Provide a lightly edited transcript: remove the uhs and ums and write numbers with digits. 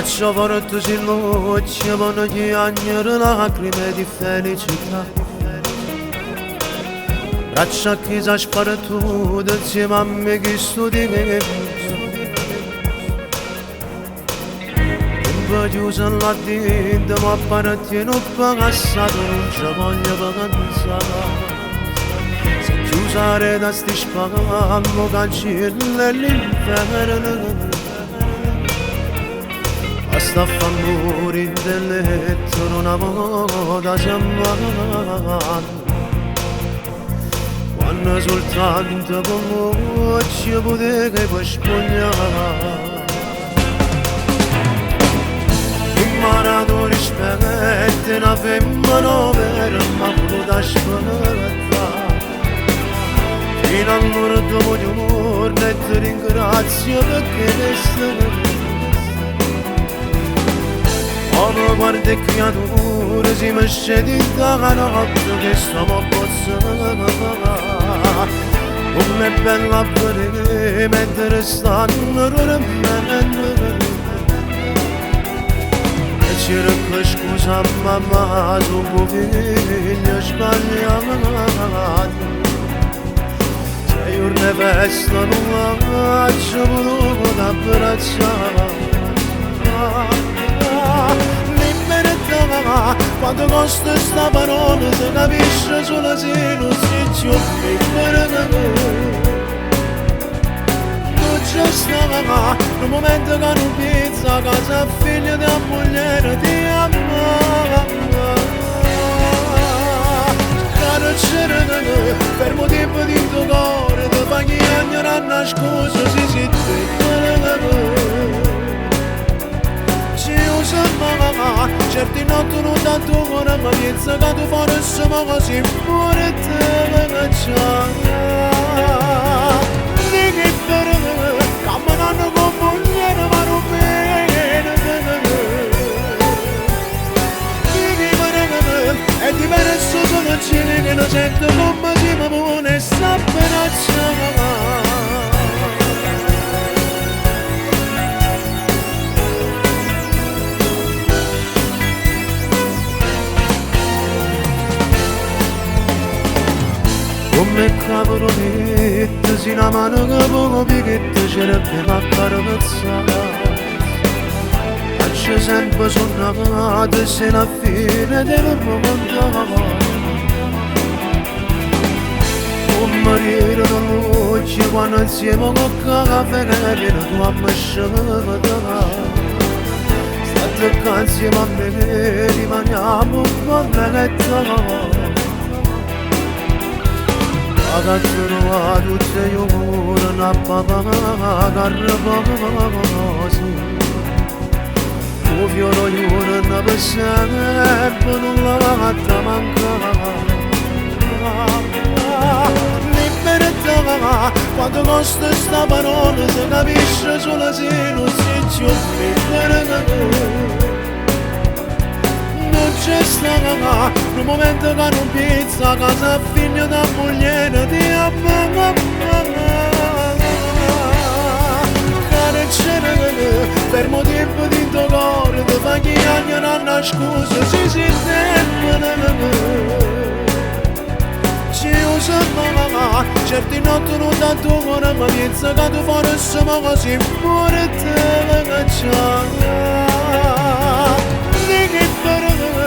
Faccio portarsi luce, buono gli anni, lacrime di felicità. Braccia che si sparato insieme a me che studi. Un chiuso là dentro, ma apparecchio passato, non ci voglio pensare. Se chiusare da sti spagando, cancelli l'inferno. Basta fa morire del letto, non avevo da chiamare. Quando soltanto con ci potevi poi spogliare. Imparato rispetto, una femmina vera, ma voluto aspettare. Fino allora dopo di giorno e ti ringrazio perché sei. Come guarda creature si mesce di la notte che stiamo passando. Come è bella vedere mentre stanno dormendo. E cerco scusa mamma su tuo figlio sbagliato. Se io ne vesto non faccio voluto abbracciare. Quando costa sta parola si capisce solo se non si c'è non c'è stava un momento che non pensa casa figlia della moglie ti ama caro c'era per motivo di tuo cuore ti fa gli anni a nascosto si certi notti non tanto cuore ma pensa che tu faresti ma così pure te la di che per me camminando con mogliere ma non bene di che per me e diverso sono cine che non sento come si mi pone e sta per come cavolette, si una mano che poco picchetta c'era per accarezzare. Faccio sempre sonnata se la fine del mondo. Un marito non luce quando insieme con caffè che viene tu a mescere. State qua insieme a me che rimaniamo con me Agattano tutte ore una papà carbosi Un fiore ore una persona non la fatta mancare Libertà quando costa sta parola si capisce solo se non si c'è non c'è stata un momento che non pensa casa figlia da moglie di amma care c'era per motivo di tuo cuore ti fa gli anni a nascosto si ci usa mamma certi notti non tanto cuore ma pensa che tu faresti ma così pure te la cacciare di che per me